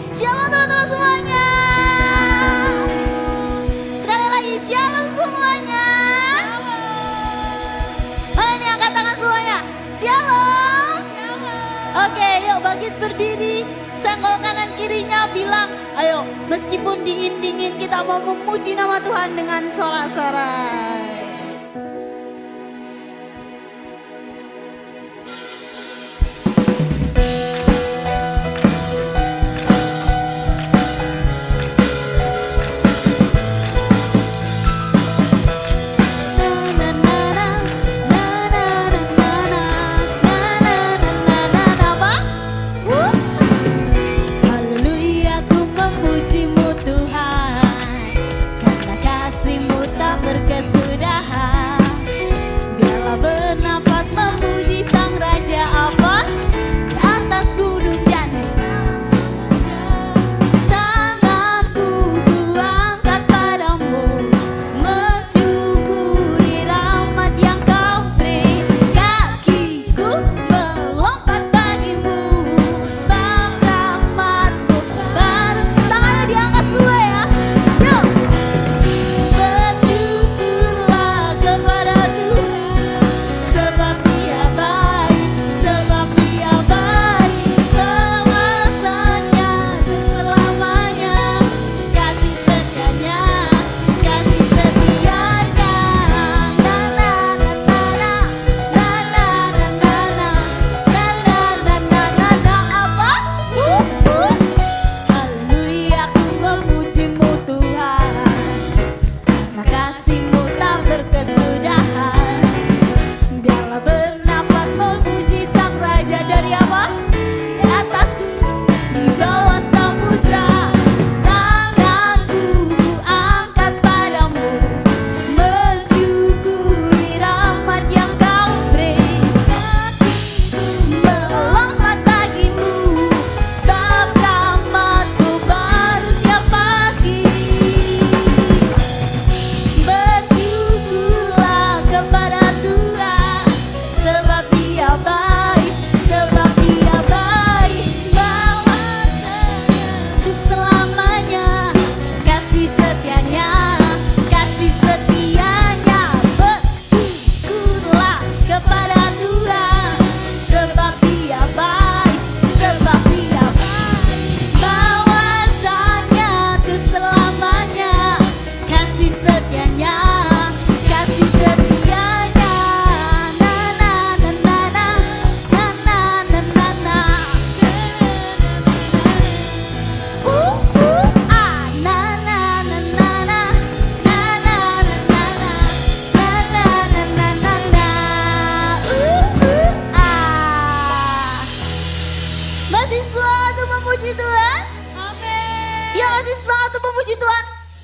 Shalom teman-teman semuanya. Sekali lagi shalom semuanya. Mana nih angkat tangan semuanya. Shalom. Oke, yuk bangkit berdiri. Senggol kanan kirinya bilang, ayo meskipun dingin-dingin kita mau memuji nama Tuhan dengan sorak-sorai.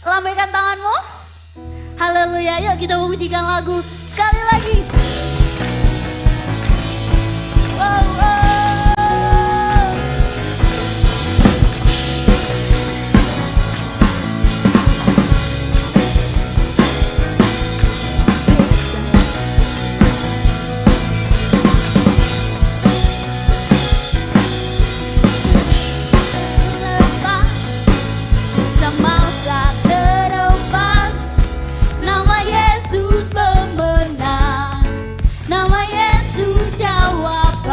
Lambaikan tanganmu. Haleluya, yuk kita memujikan lagu sekali lagi. Wow, wow. Nama Yesus jawab.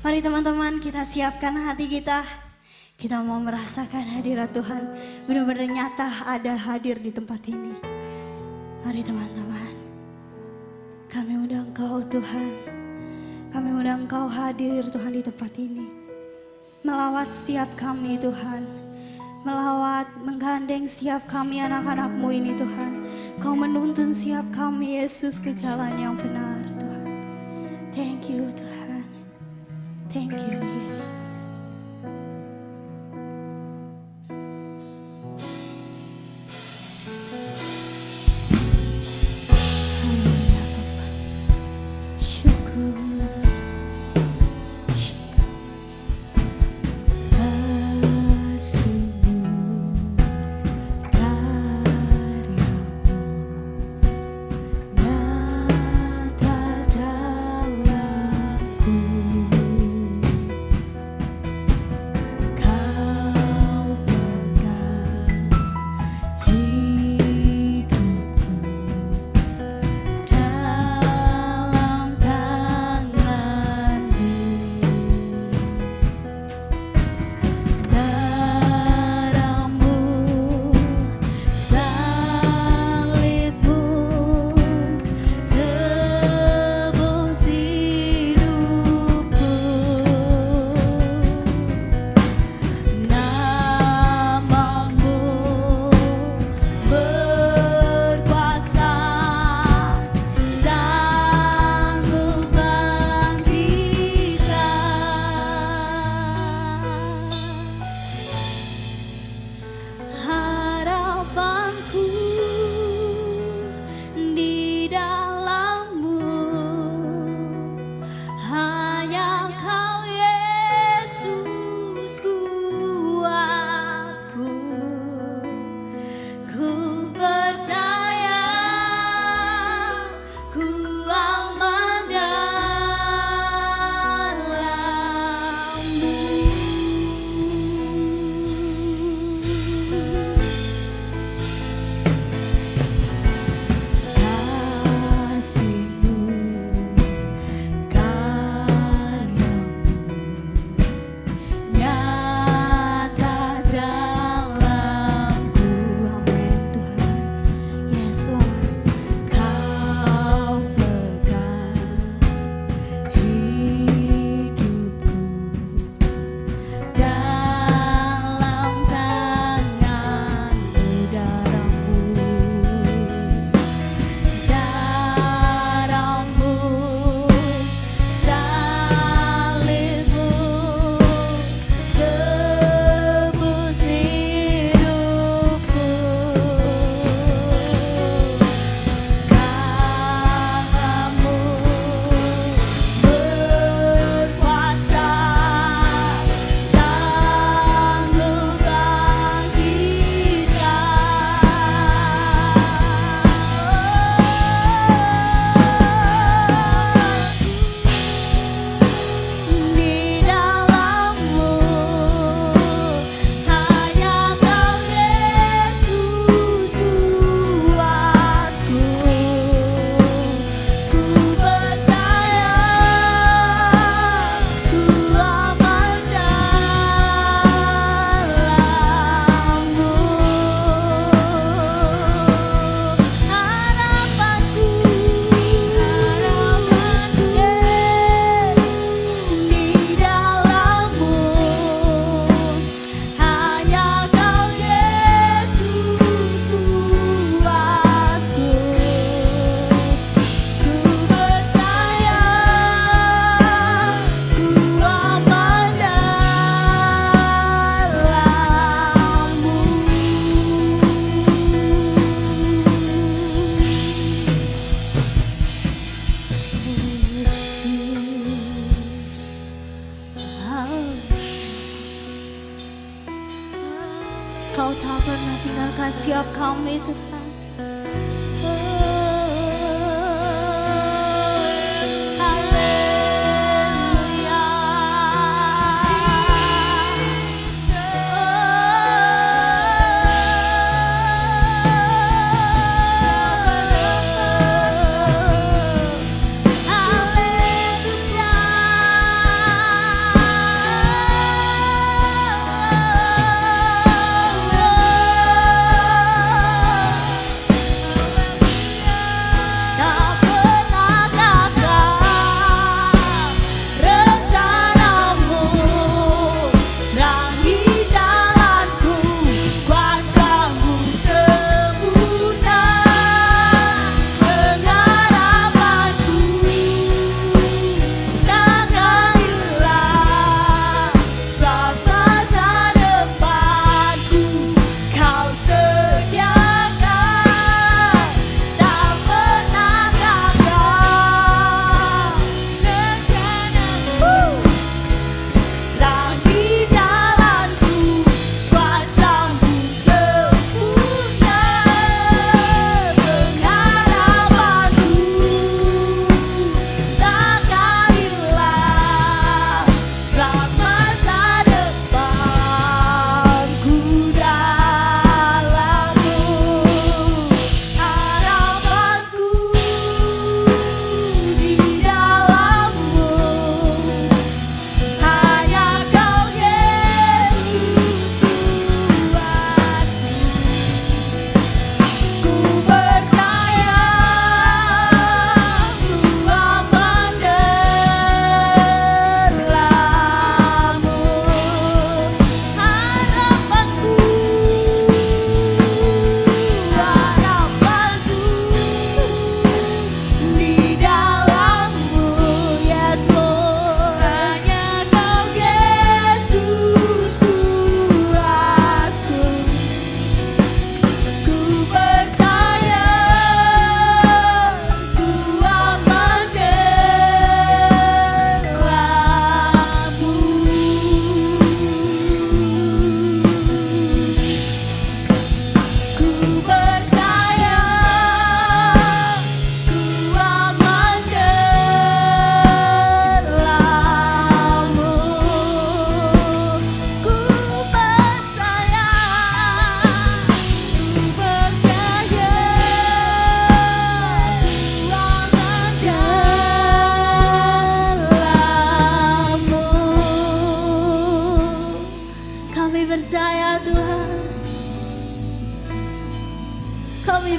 Mari teman-teman kita siapkan hati kita. Kita mau merasakan hadirat Tuhan. Benar-benar nyata ada hadir di tempat ini. Mari teman-teman. Kami undang Engkau Tuhan. Kami undang Engkau hadir Tuhan di tempat ini. Melawat setiap kami Tuhan. Melawat, menggandeng setiap kami anak-anak-Mu ini Tuhan. Kau menuntun setiap kami Yesus ke jalan yang benar Tuhan. Thank you Tuhan. Thank you Yesus. Kau tak pernah tinggalkan setiap kami Tuhan.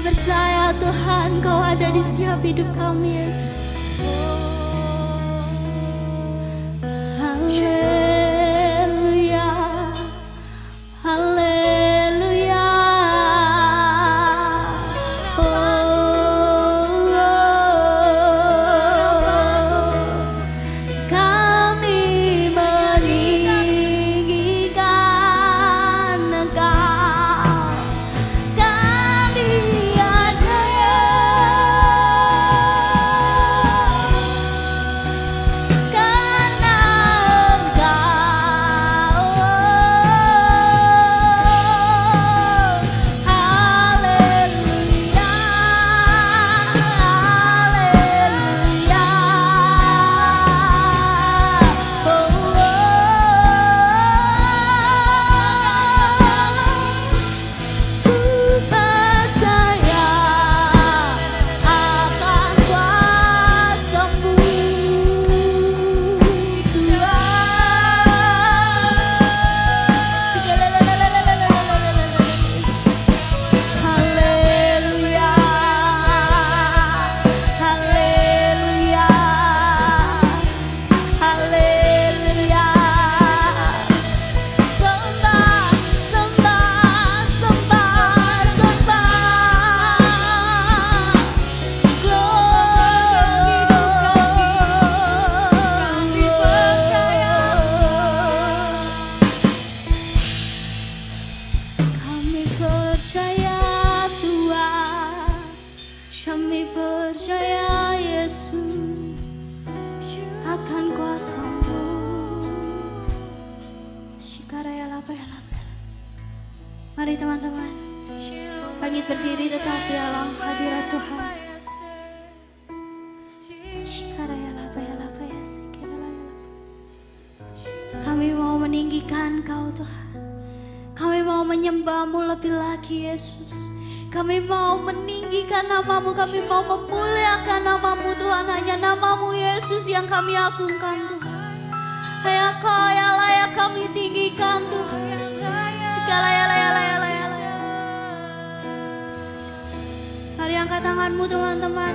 percaya Tuhan Kau ada di setiap hidup kami, Yesus. Haleluya, haleluya. Kami meninggikan Engkau. Kami ada karena Engkau. Haleluya, haleluya. Ku percaya akan kuasa-Mu, haleluya, haleluya, haleluya. Sembah, sembah, sembah, sembah. Kami percaya, kami percaya Tuhan, kami percaya Yesus akan kuasa-Mu. Shikarayalapayalapayala. Mari teman-teman, bangkit berdiri tetapi dalam hadirat Tuhan. Shikarayalapayalapaya, sikaralayalapaya. Kami mau meninggikan Kau Tuhan. Kami mau menyembah-Mu lebih lagi Yesus. Kami mau meninggikan nama-Mu, kami mau memuliakan nama-Mu Tuhan. Hanya nama-Mu Yesus yang kami agungkan Tuhan. Hanya Kau yang layak kami tinggikan Tuhan. Segala ya. Mari angkat tanganmu teman-teman.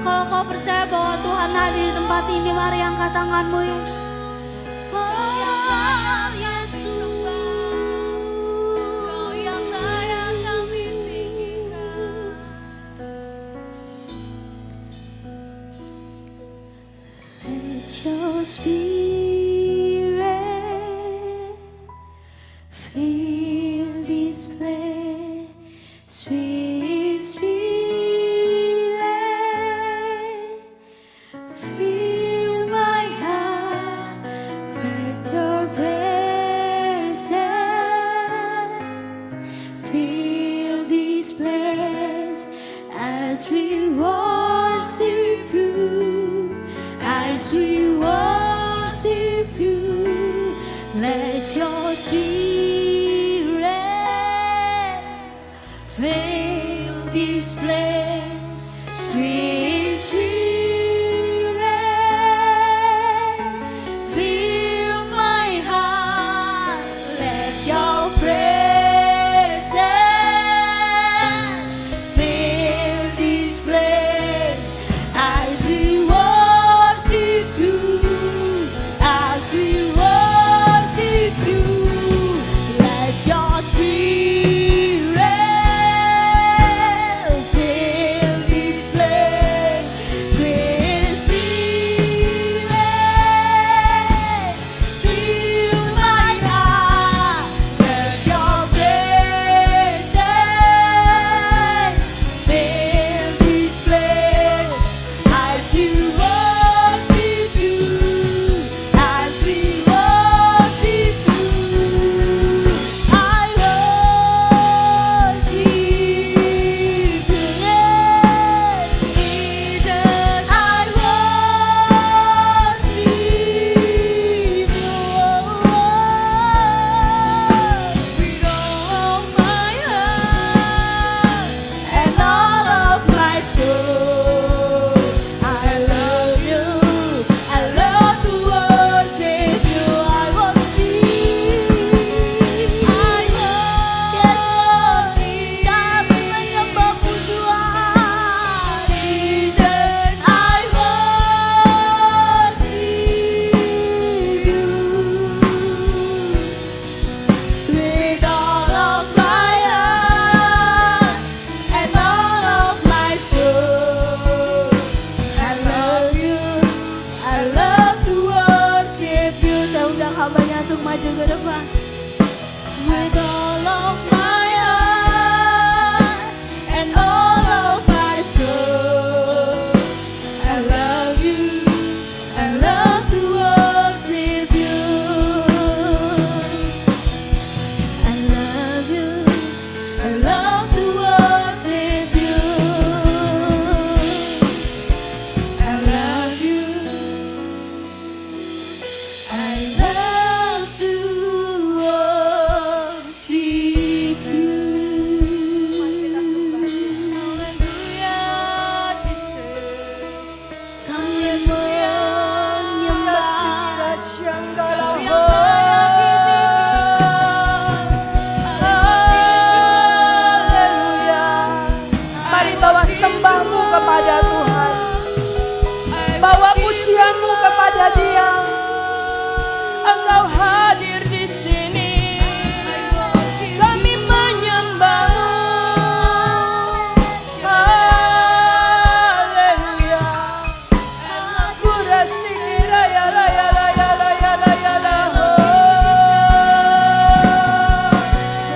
Kalau kau percaya bahwa Tuhan hadir di tempat ini, mari angkat tanganmu Yesus. Oh Yesus, Kau yang layak kami tinggikan. Let your spirit fill this place, sweet spirit, fill my heart with your presence, fill this place as we worship you, as we worship you. Let your spirit fill this place, sweet spirit, fill my heart. Let your presence fill this place as we worship you, as we worship you. hambanya untuk maju ke depan. With all of my heart and all of my soul, I love you, I love to worship you. I love you, I love to worship you. I love you, I love to worship you. Haleluya, Jesus. Kami menyembah Haleluya. Mari bawa sembahmu kepada Tuhan. Bawa pujianmu kepada Dia. Engkau hadir di sini. Kami menyembahmu. Haleluya. Kurasikira ya la ya la ya la ya la ya la.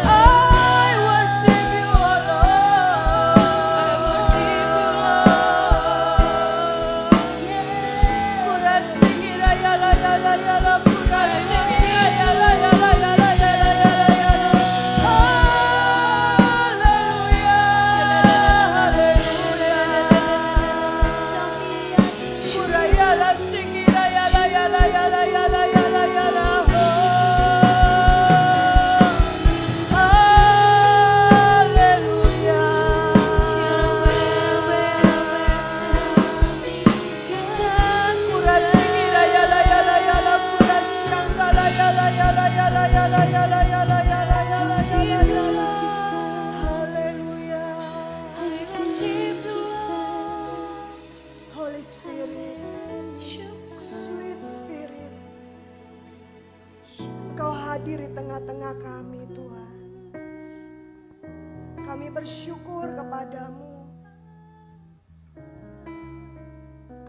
I worship you, O Lord. Kurasikira ya la ya la ya la. Kurasikira ya la ya la ya la ya la ya la ya la. Haleluya. Haleluya. Kuraya la sikira ya la ya la ya la ya la ya la ya la. Haleluya. Kurasikira ya la ya la ya la. Kurasyanga la ya la ya la ya la ya la ya la ya la ya la ya la ya la ya la. Haleluya. Holy Spirit, sweet Spirit, Engkau hadir di tengah-tengah kami, Tuhan. Kami bersyukur kepadamu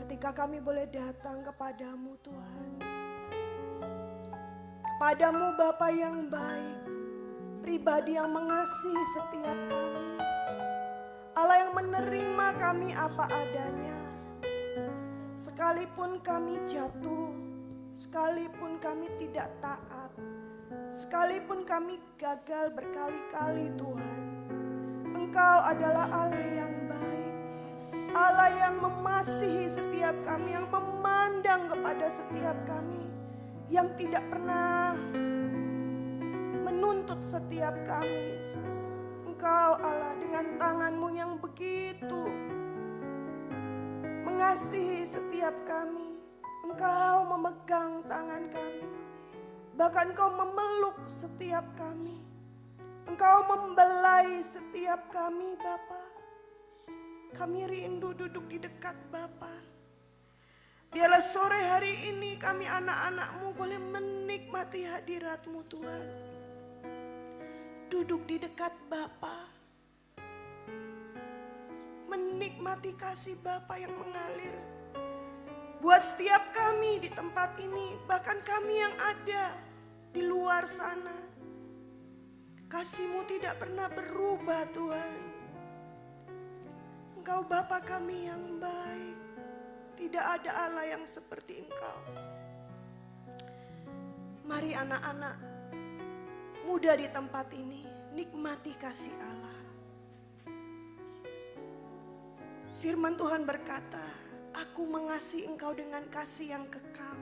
ketika kami boleh datang kepadamu, Tuhan. Kepadamu Bapa yang baik, pribadi yang mengasihi setiap kami, Allah yang menerima kami apa adanya. Sekalipun kami jatuh, sekalipun kami tidak taat, sekalipun kami gagal berkali-kali, Tuhan, Engkau adalah Allah yang baik, Allah yang mengasihi setiap kami, yang memandang kepada setiap kami, yang tidak pernah menuntut setiap kami. Engkau Allah dengan tangan-Mu yang begitu mengasihi setiap kami. Engkau memegang tangan kami, bahkan Engkau memeluk setiap kami. Engkau membelai setiap kami, Bapa. Kami rindu duduk di dekat Bapa. Biarlah sore hari ini kami anak-anak-Mu boleh menikmati hadirat-Mu, Tuhan. Duduk di dekat Bapa, menikmati kasih Bapa yang mengalir buat setiap kami di tempat ini, bahkan kami yang ada di luar sana. Kasih-Mu tidak pernah berubah, Tuhan. Engkau Bapa kami yang baik. Tidak ada Allah yang seperti Engkau. Mari anak-anak muda di tempat ini nikmati kasih Allah. Firman Tuhan berkata, Aku mengasihi engkau dengan kasih yang kekal.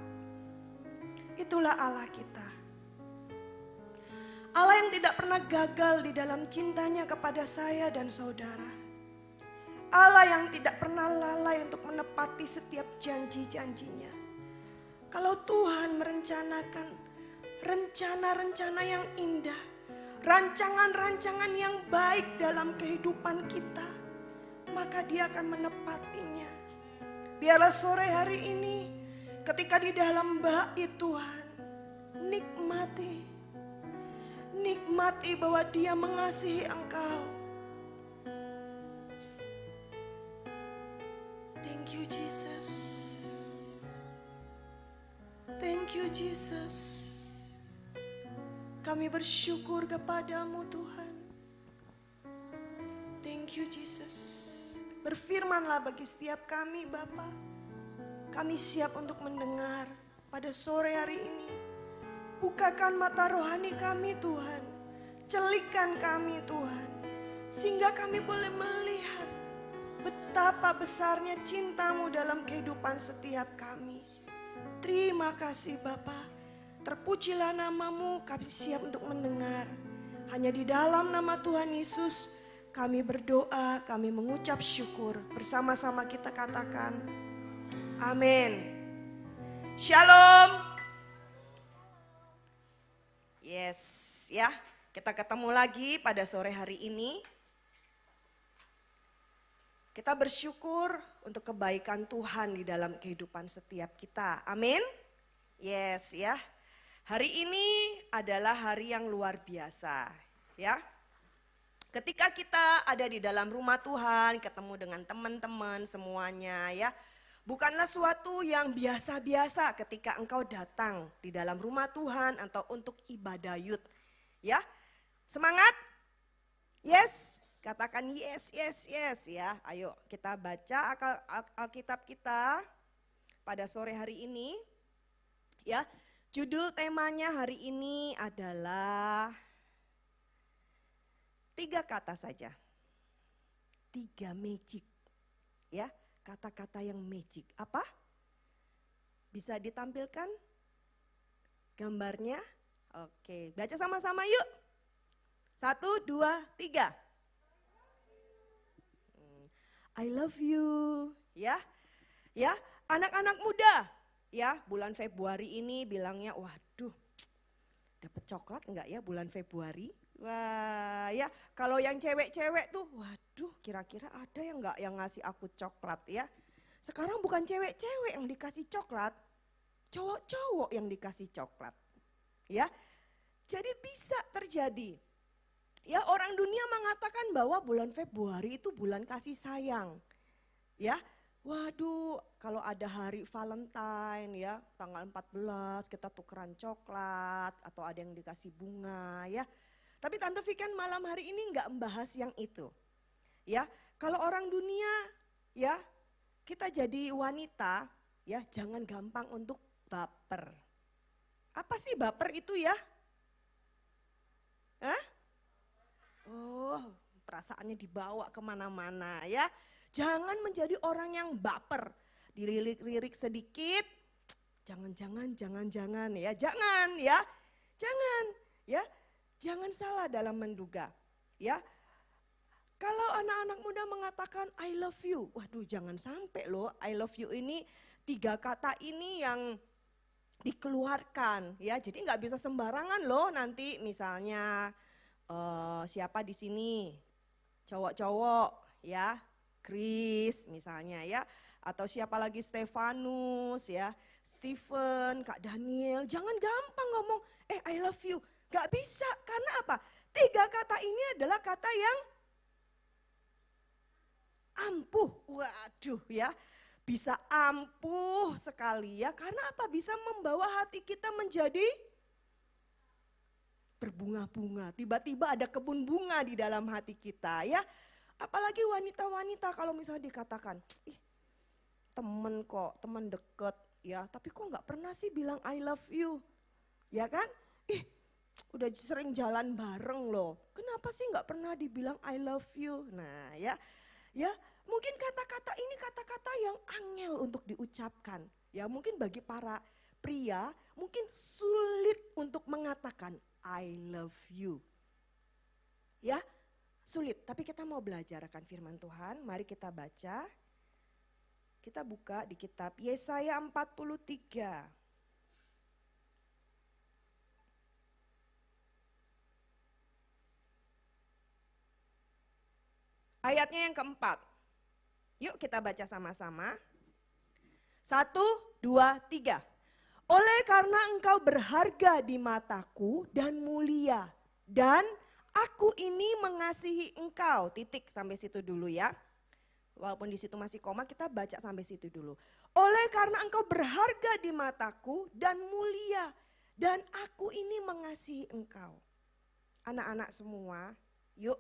Itulah Allah kita. Allah yang tidak pernah gagal di dalam cintanya kepada saya dan saudara. Allah yang tidak pernah lalai untuk menepati setiap janji-janjinya. Kalau Tuhan merencanakan rencana-rencana yang indah, rancangan-rancangan yang baik dalam kehidupan kita, maka Dia akan menepatinya. Biarlah sore hari ini ketika di dalam bait Tuhan, nikmati bahwa Dia mengasihi engkau. Thank you Jesus. Thank you Jesus. Kami bersyukur kepadamu Tuhan. Thank you Jesus. Berfirmanlah bagi setiap kami Bapa. Kami siap untuk mendengar pada sore hari ini. Bukakan mata rohani kami Tuhan. Celikkan kami Tuhan. Sehingga kami boleh melihat betapa besarnya cintamu dalam kehidupan setiap kami. Terima kasih Bapa. Terpujilah namamu, kami siap untuk mendengar. Hanya di dalam nama Tuhan Yesus kami berdoa, kami mengucap syukur. Bersama-sama kita katakan amin. Shalom. Yes, ya. Kita ketemu lagi pada sore hari ini. Kita bersyukur untuk kebaikan Tuhan di dalam kehidupan setiap kita. Amin. Yes, ya. Hari ini adalah hari yang luar biasa, ya. Ketika kita ada di dalam rumah Tuhan, ketemu dengan teman-teman semuanya, ya. Bukanlah suatu yang biasa-biasa ketika engkau datang di dalam rumah Tuhan atau untuk ibadah youth, ya. Semangat? Yes. Katakan yes, yes, yes ya. Ayo kita baca Alkitab kita pada sore hari ini, ya. Judul temanya hari ini adalah 3 kata saja. 3 magic. Ya, kata-kata yang magic. Apa? Bisa ditampilkan gambarnya? Oke, baca sama-sama yuk. 1, 2, 3. I love you. Ya. Ya, anak-anak muda. Ya, bulan Februari ini bilangnya, waduh, dapat coklat enggak ya bulan Februari? Wah, ya, kalau yang cewek-cewek tuh, waduh, kira-kira ada yang enggak yang ngasih aku coklat ya? Sekarang bukan cewek-cewek yang dikasih coklat, cowok-cowok yang dikasih coklat. Ya, jadi bisa terjadi. Ya, orang dunia mengatakan bahwa bulan Februari itu bulan kasih sayang. Ya. Waduh, kalau ada hari Valentine ya, tanggal 14 kita tukeran coklat atau ada yang dikasih bunga ya. Tapi Tante Vikan malam hari ini enggak membahas yang itu. Ya, kalau orang dunia ya, kita jadi wanita ya, jangan gampang untuk baper. Apa sih baper itu ya? Hah? Oh, perasaannya dibawa kemana-mana ya. Jangan menjadi orang yang baper, dilirik-lirik sedikit, jangan-jangan ya, jangan ya, jangan salah dalam menduga, ya. Kalau anak-anak muda mengatakan I love you, waduh jangan sampai loh, I love you ini 3 kata ini yang dikeluarkan, ya. Jadi nggak bisa sembarangan loh nanti misalnya siapa di sini cowok-cowok, ya. Chris misalnya ya, atau siapa lagi Stefanus ya, Stephen, Kak Daniel, jangan gampang ngomong I love you, gak bisa, karena apa? 3 kata ini adalah kata yang ampuh, waduh ya, bisa ampuh sekali ya, karena apa? Bisa membawa hati kita menjadi berbunga-bunga, tiba-tiba ada kebun bunga di dalam hati kita ya. Apalagi wanita-wanita kalau misalnya dikatakan, temen kok, temen deket ya, tapi kok gak pernah sih bilang I love you, ya kan? Udah sering jalan bareng loh, kenapa sih gak pernah dibilang I love you? Nah ya, mungkin kata-kata ini kata-kata yang angel untuk diucapkan. Ya mungkin bagi para pria, mungkin sulit untuk mengatakan I love you. Ya. Sulit, tapi kita mau belajar akan firman Tuhan. Mari kita baca. Kita buka di kitab Yesaya 43. Ayatnya yang keempat. Yuk kita baca sama-sama. 1, 2, 3. Oleh karena engkau berharga di mataku dan mulia, dan aku ini mengasihi engkau, titik sampai situ dulu ya. Walaupun di situ masih koma, kita baca sampai situ dulu. Oleh karena engkau berharga di mataku dan mulia, Dan aku ini mengasihi engkau. Anak-anak semua, yuk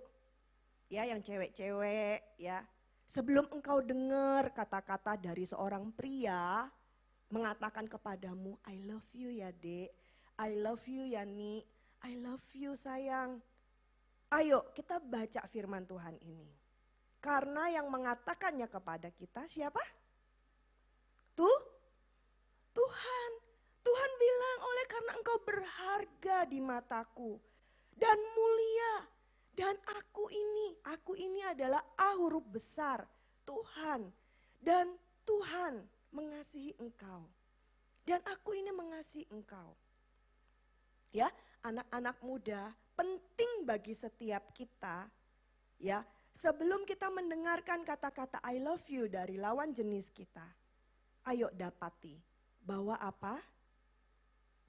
ya yang cewek-cewek ya. Sebelum engkau dengar kata-kata dari seorang pria mengatakan kepadamu, I love you ya dek, I love you ya Ni, I love you sayang. Ayo kita baca firman Tuhan ini. Karena yang mengatakannya kepada kita siapa? Tuhan. Tuhan bilang oleh karena engkau berharga di mataku dan mulia. Dan aku ini adalah A huruf besar, Tuhan. Dan Tuhan mengasihi engkau. Dan aku ini mengasihi engkau. Ya, anak-anak muda, penting bagi setiap kita, ya, sebelum kita mendengarkan kata-kata I love you dari lawan jenis kita, ayo dapati bahwa apa?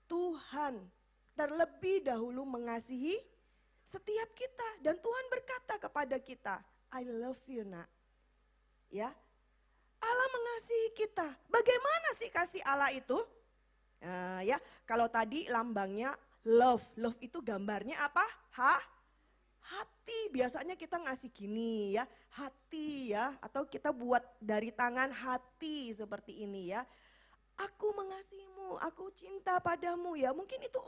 Tuhan terlebih dahulu mengasihi setiap kita dan Tuhan berkata kepada kita, I love you nak. Ya, Allah mengasihi kita. Bagaimana sih kasih Allah itu? Ya, kalau tadi lambangnya love itu gambarnya apa? Hati. Biasanya kita ngasih gini ya, hati ya, atau kita buat dari tangan hati seperti ini ya. Aku mengasihimu, aku cinta padamu ya. Mungkin itu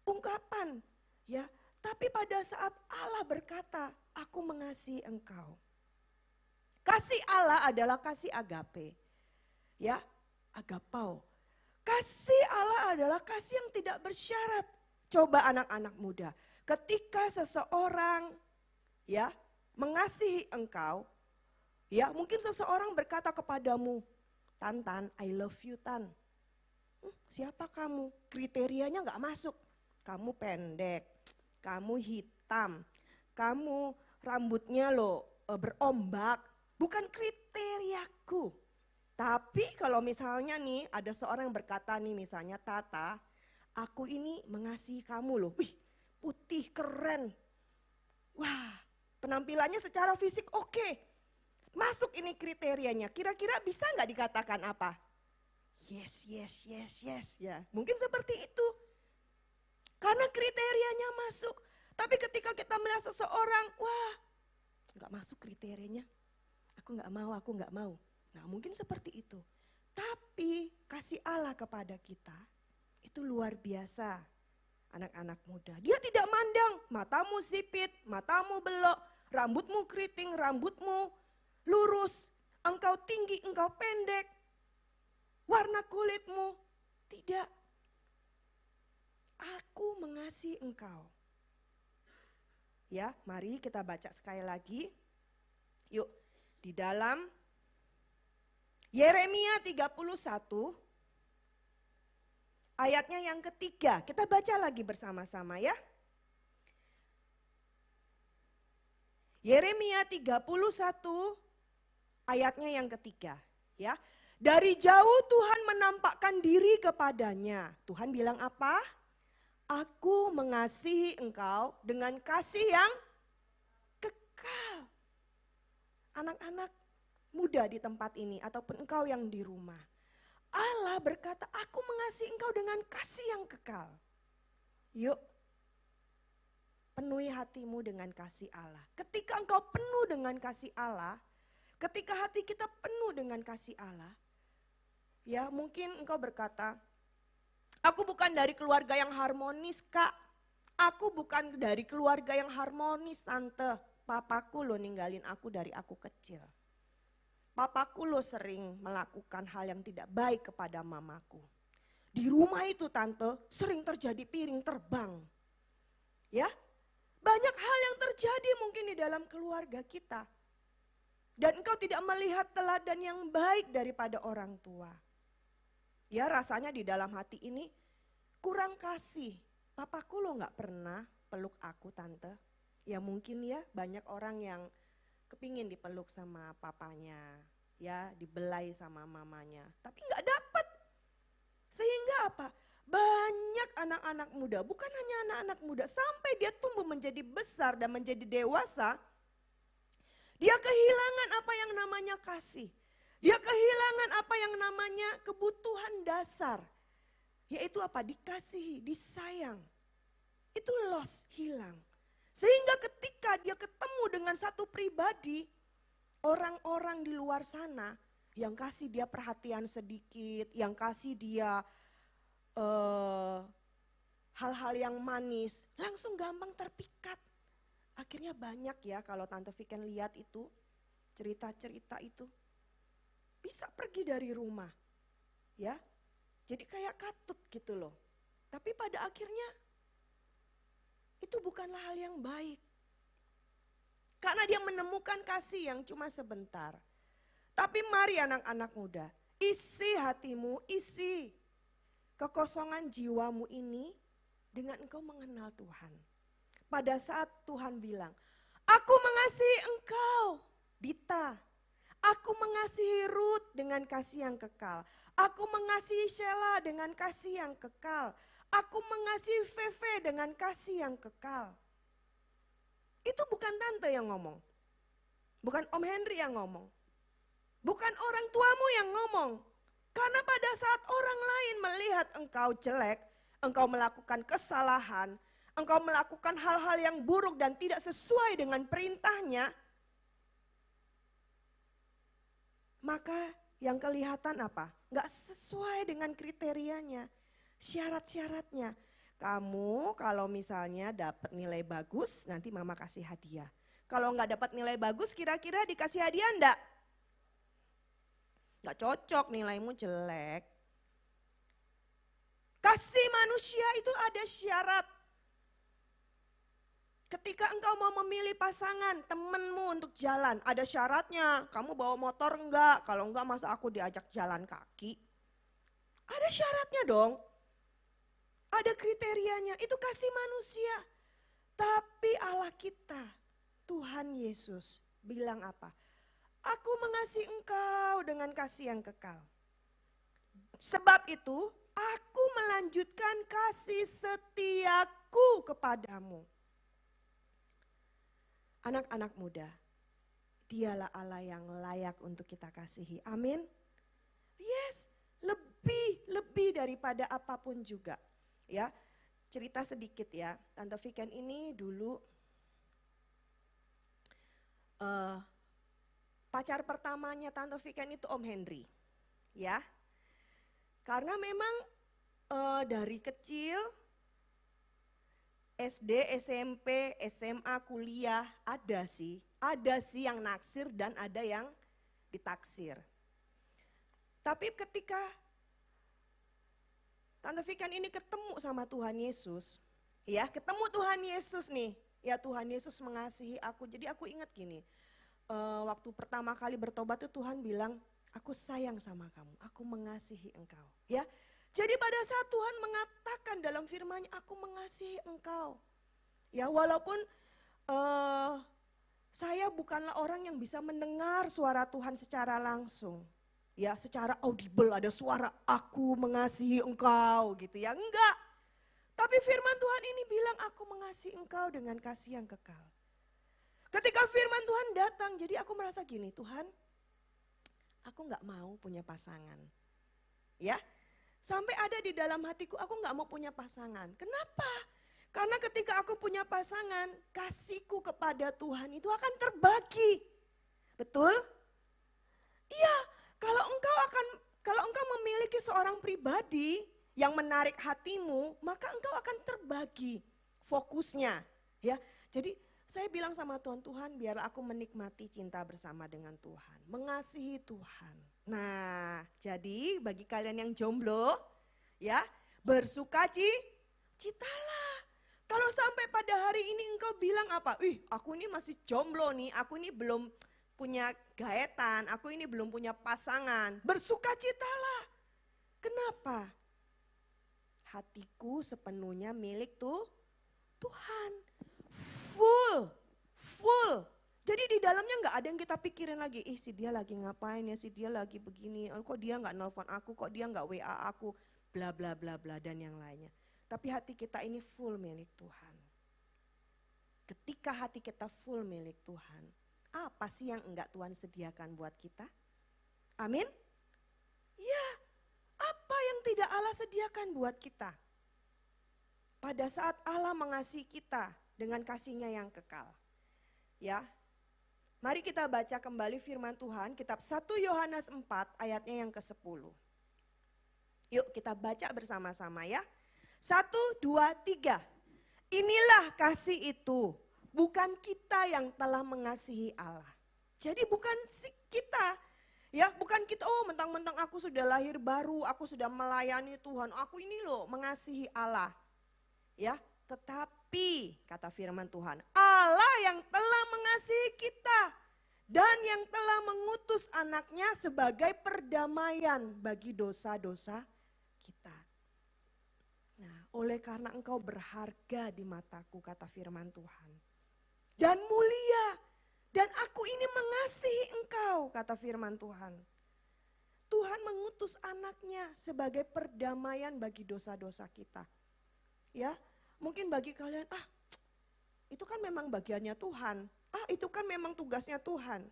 ungkapan ya. Tapi pada saat Allah berkata, aku mengasihi engkau. Kasih Allah adalah kasih agape. Ya, agapau. Kasih Allah adalah kasih yang tidak bersyarat. Coba anak-anak muda, ketika seseorang ya mengasihi engkau, ya mungkin seseorang berkata kepadamu, Tan, I love you Tan. Siapa kamu? Kriterianya gak masuk. Kamu pendek, kamu hitam, kamu rambutnya berombak. Bukan kriteriaku. Tapi kalau misalnya nih ada seorang yang berkata nih misalnya Tata, aku ini mengasihi kamu loh. Wih, putih keren. Wah, penampilannya secara fisik oke. Masuk ini kriterianya. Kira-kira bisa nggak dikatakan apa? Yes. Ya, mungkin seperti itu. Karena kriterianya masuk. Tapi ketika kita melihat seseorang, wah, nggak masuk kriterianya. Aku nggak mau. Nah, mungkin seperti itu. Tapi kasih Allah kepada kita itu luar biasa. Anak-anak muda, dia tidak mandang matamu sipit, matamu belok, rambutmu keriting, rambutmu lurus, engkau tinggi, engkau pendek, warna kulitmu, tidak. Aku mengasihi engkau. Ya, mari kita baca sekali lagi. Yuk, di dalam Yeremia 31 ayatnya yang ketiga, kita baca lagi bersama-sama ya. Yeremia 31 ayatnya yang ketiga ya. Dari jauh Tuhan menampakkan diri kepadanya. Tuhan bilang apa? Aku mengasihi engkau dengan kasih yang kekal. Anak-anak muda di tempat ini ataupun engkau yang di rumah. Allah berkata, aku mengasihi engkau dengan kasih yang kekal. Yuk, penuhi hatimu dengan kasih Allah. Ketika engkau penuh dengan kasih Allah, ketika hati kita penuh dengan kasih Allah, ya mungkin engkau berkata, aku bukan dari keluarga yang harmonis kak, aku bukan dari keluarga yang harmonis tante, papaku lo ninggalin aku dari aku kecil. Papaku lo sering melakukan hal yang tidak baik kepada mamaku. Di rumah itu tante sering terjadi piring terbang. Ya, banyak hal yang terjadi mungkin di dalam keluarga kita. Dan engkau tidak melihat teladan yang baik daripada orang tua. Ya rasanya di dalam hati ini kurang kasih. Papaku lo gak pernah peluk aku tante. Ya mungkin ya banyak orang yang kepingin dipeluk sama papanya, ya dibelai sama mamanya, tapi nggak dapat. Sehingga apa? Banyak anak-anak muda, bukan hanya anak-anak muda, sampai dia tumbuh menjadi besar dan menjadi dewasa, dia kehilangan apa yang namanya kasih. Dia kehilangan apa yang namanya kebutuhan dasar. Yaitu apa? Dikasihi, disayang. Itu lost, hilang. Sehingga ketika dia ketemu dengan satu pribadi, orang-orang di luar sana yang kasih dia perhatian sedikit, yang kasih dia hal-hal yang manis, langsung gampang terpikat. Akhirnya banyak ya kalau Tante Viken lihat itu, cerita-cerita itu. Bisa pergi dari rumah, ya. Jadi kayak katut gitu loh. Tapi pada akhirnya itu bukanlah hal yang baik. Karena dia menemukan kasih yang cuma sebentar. Tapi mari anak-anak muda, isi hatimu, isi kekosongan jiwamu ini dengan engkau mengenal Tuhan. Pada saat Tuhan bilang, aku mengasihi engkau, Dita. Aku mengasihi Ruth dengan kasih yang kekal. Aku mengasihi Sheila dengan kasih yang kekal. Aku mengasihi Feve dengan kasih yang kekal. Itu bukan tante yang ngomong. Bukan Om Henry yang ngomong. Bukan orang tuamu yang ngomong. Karena pada saat orang lain melihat engkau jelek, engkau melakukan kesalahan, engkau melakukan hal-hal yang buruk dan tidak sesuai dengan perintahnya, maka yang kelihatan apa? Enggak sesuai dengan kriterianya, syarat-syaratnya. Kamu kalau misalnya dapat nilai bagus, nanti mama kasih hadiah. Kalau enggak dapat nilai bagus, kira-kira dikasih hadiah enggak? Enggak cocok, nilaimu jelek. Kasih manusia itu ada syarat. Ketika engkau mau memilih pasangan, temenmu untuk jalan, ada syaratnya. Kamu bawa motor enggak? Kalau enggak masa aku diajak jalan kaki? Ada syaratnya dong. Ada kriterianya, itu kasih manusia. Tapi Allah kita, Tuhan Yesus bilang apa? Aku mengasihi engkau dengan kasih yang kekal. Sebab itu, aku melanjutkan kasih setiaku kepadamu. Anak-anak muda, dialah Allah yang layak untuk kita kasihi. Amin. Yes, lebih daripada apapun juga. Ya, cerita sedikit ya. Tante Viken ini dulu pacar pertamanya Tante Viken itu Om Henry. Ya. Karena memang dari kecil SD, SMP, SMA, kuliah ada sih yang naksir dan ada yang ditaksir. Tapi ketika Tante Viken ini ketemu sama Tuhan Yesus, ya ketemu Tuhan Yesus nih, ya Tuhan Yesus mengasihi aku. Jadi aku ingat gini, waktu pertama kali bertobat tuh Tuhan bilang, aku sayang sama kamu, aku mengasihi engkau, ya. Jadi pada saat Tuhan mengatakan dalam firman-Nya, aku mengasihi engkau. Ya walaupun saya bukanlah orang yang bisa mendengar suara Tuhan secara langsung. Ya secara audible ada suara aku mengasihi engkau gitu ya, enggak. Tapi firman Tuhan ini bilang aku mengasihi engkau dengan kasih yang kekal. Ketika firman Tuhan datang, jadi aku merasa gini, Tuhan aku enggak mau punya pasangan. Ya. Sampai ada di dalam hatiku, aku gak mau punya pasangan. Kenapa? Karena ketika aku punya pasangan, kasihku kepada Tuhan itu akan terbagi. Betul? Iya, kalau engkau memiliki seorang pribadi yang menarik hatimu, maka engkau akan terbagi fokusnya. Ya, jadi saya bilang sama Tuhan, Tuhan biarlah aku menikmati cinta bersama dengan Tuhan, mengasihi Tuhan. Nah, jadi bagi kalian yang jomblo, ya bersukacitalah. Kalau sampai pada hari ini engkau bilang apa? Aku ini masih jomblo nih, aku ini belum punya gaetan, aku ini belum punya pasangan. Bersukacitalah. Kenapa? Hatiku sepenuhnya milik Tuhan. Full. Jadi di dalamnya nggak ada yang kita pikirin lagi, si dia lagi ngapain ya, si dia lagi begini, kok dia nggak nelpon aku, kok dia nggak WA aku, bla bla bla bla dan yang lainnya. Tapi hati kita ini full milik Tuhan. Ketika hati kita full milik Tuhan, apa sih yang enggak Tuhan sediakan buat kita? Amin? Ya, apa yang tidak Allah sediakan buat kita? Pada saat Allah mengasihi kita dengan kasih-Nya yang kekal. Ya. Mari kita baca kembali firman Tuhan, kitab 1 Yohanes 4 ayatnya yang ke-10. Yuk kita baca bersama-sama ya. 1, 2, 3. Inilah kasih itu, bukan kita yang telah mengasihi Allah. Jadi bukan kita. Ya, bukan kita, oh mentang-mentang aku sudah lahir baru, aku sudah melayani Tuhan, aku ini loh mengasihi Allah. Ya, tetapi kata firman Tuhan, Allah yang telah mengasihi kita dan yang telah mengutus anaknya sebagai perdamaian bagi dosa-dosa kita. Nah, oleh karena engkau berharga di mataku, kata firman Tuhan, dan mulia, dan aku ini mengasihi engkau, kata firman Tuhan. Tuhan mengutus anaknya sebagai perdamaian bagi dosa-dosa kita. Ya, mungkin bagi kalian, itu kan memang bagiannya Tuhan. Itu kan memang tugasnya Tuhan.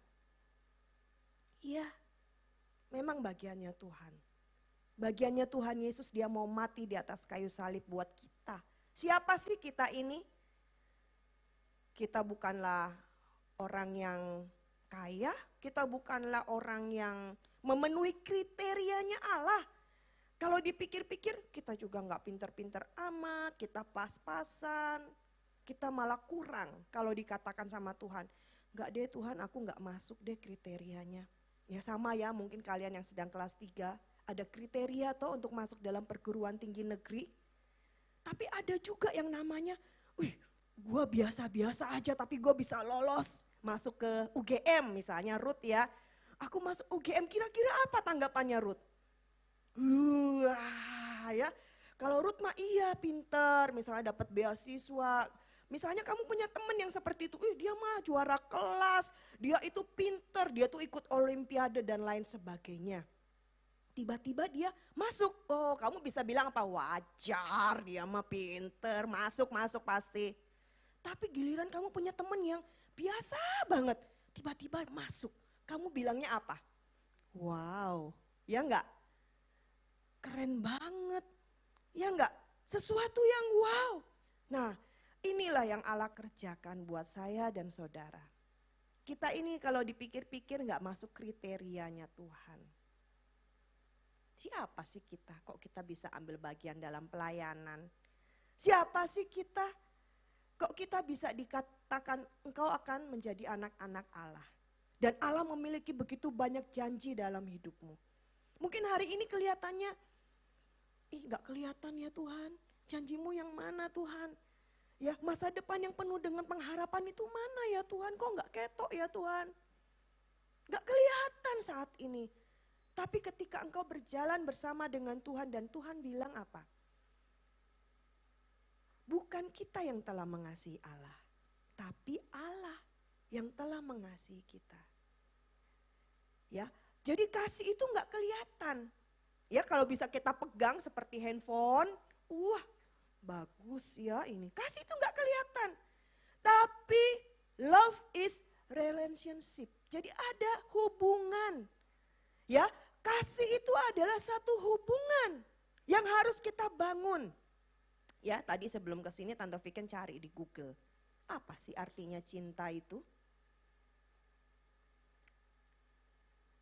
Iya, memang bagiannya Tuhan. Bagiannya Tuhan Yesus, dia mau mati di atas kayu salib buat kita. Siapa sih kita ini? Kita bukanlah orang yang kaya, kita bukanlah orang yang memenuhi kriterianya Allah. Kalau dipikir-pikir kita juga nggak pinter-pinter amat, kita pas-pasan, kita malah kurang kalau dikatakan sama Tuhan. Nggak deh Tuhan, aku nggak masuk deh kriterianya. Ya sama ya, mungkin kalian yang sedang kelas 3, ada kriteria toh untuk masuk dalam perguruan tinggi negeri. Tapi ada juga yang namanya, gue biasa-biasa aja tapi gue bisa lolos masuk ke UGM misalnya Ruth ya. Aku masuk UGM, kira-kira apa tanggapannya Ruth? Ya, kalau Ruth mah iya pinter, misalnya dapat beasiswa. Misalnya kamu punya teman yang seperti itu, dia mah juara kelas, dia itu pinter, dia tuh ikut olimpiade dan lain sebagainya. Tiba-tiba dia masuk, oh kamu bisa bilang apa? Wajar, dia mah pinter, masuk pasti. Tapi giliran kamu punya teman yang biasa banget, tiba-tiba masuk. Kamu bilangnya apa? Wow, ya enggak? Keren banget, ya enggak? Sesuatu yang wow. Nah, inilah yang Allah kerjakan buat saya dan saudara. Kita ini kalau dipikir-pikir enggak masuk kriterianya Tuhan. Siapa sih kita? Kok kita bisa ambil bagian dalam pelayanan? Siapa sih kita? Kok kita bisa dikatakan engkau akan menjadi anak-anak Allah? Dan Allah memiliki begitu banyak janji dalam hidupmu. Mungkin hari ini kelihatannya, gak kelihatan ya Tuhan, janjimu yang mana Tuhan? Ya masa depan yang penuh dengan pengharapan itu mana ya Tuhan? Kok gak ketok ya Tuhan? Gak kelihatan saat ini. Tapi ketika engkau berjalan bersama dengan Tuhan dan Tuhan bilang apa? Bukan kita yang telah mengasihi Allah, tapi Allah yang telah mengasihi kita. Ya, jadi kasih itu nggak kelihatan. Ya kalau bisa kita pegang seperti handphone, bagus ya ini. Kasih itu nggak kelihatan. Tapi love is relationship. Jadi ada hubungan. Ya, kasih itu adalah satu hubungan yang harus kita bangun. Ya, tadi sebelum kesini Tante Viken cari di Google. Apa sih artinya cinta itu?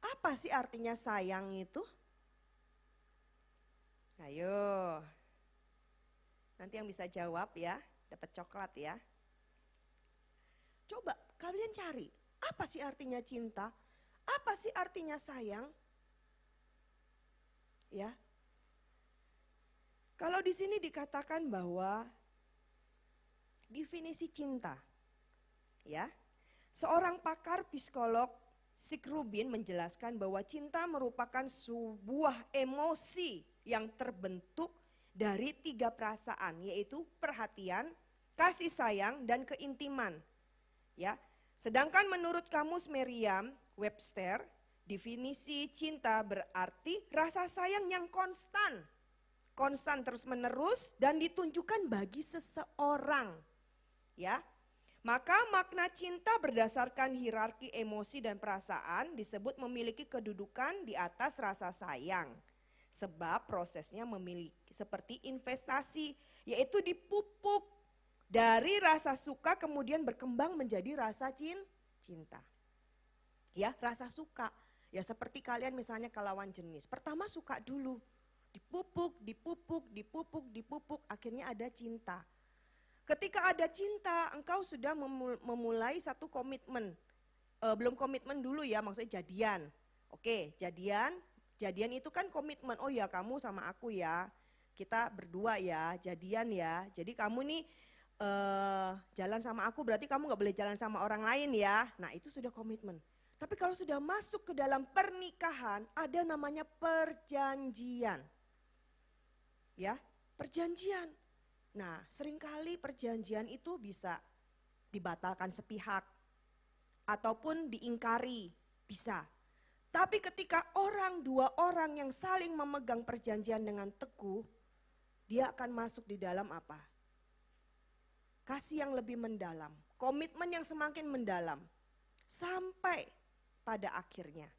Apa sih artinya sayang itu? Ayo, nanti yang bisa jawab ya, dapat coklat ya. Coba kalian cari, apa sih artinya cinta? Apa sih artinya sayang? Ya. Kalau di sini dikatakan bahwa definisi cinta, ya, seorang pakar psikolog Sig Rubin menjelaskan bahwa cinta merupakan sebuah emosi yang terbentuk dari 3 perasaan, yaitu perhatian, kasih sayang, dan keintiman. Ya, sedangkan menurut kamus Merriam-Webster, definisi cinta berarti rasa sayang yang konstan terus-menerus dan ditunjukkan bagi seseorang. Ya. Maka makna cinta berdasarkan hierarki emosi dan perasaan disebut memiliki kedudukan di atas rasa sayang. Sebab prosesnya memiliki seperti investasi, yaitu dipupuk dari rasa suka kemudian berkembang menjadi rasa cinta. Ya, rasa suka. Ya seperti kalian misalnya ke lawan jenis. Pertama suka dulu, dipupuk, akhirnya ada cinta. Ketika ada cinta, engkau sudah memulai satu komitmen. Belum komitmen dulu ya, maksudnya jadian. Oke, jadian itu kan komitmen. Oh ya, kamu sama aku ya, kita berdua ya, jadian ya. Jadi kamu nih jalan sama aku, berarti kamu gak boleh jalan sama orang lain ya. Nah itu sudah komitmen. Tapi kalau sudah masuk ke dalam pernikahan, ada namanya perjanjian. Ya, perjanjian. Nah, seringkali perjanjian itu bisa dibatalkan sepihak ataupun diingkari, bisa. Tapi ketika dua orang yang saling memegang perjanjian dengan teguh, dia akan masuk di dalam apa? Kasih yang lebih mendalam, komitmen yang semakin mendalam, sampai pada akhirnya.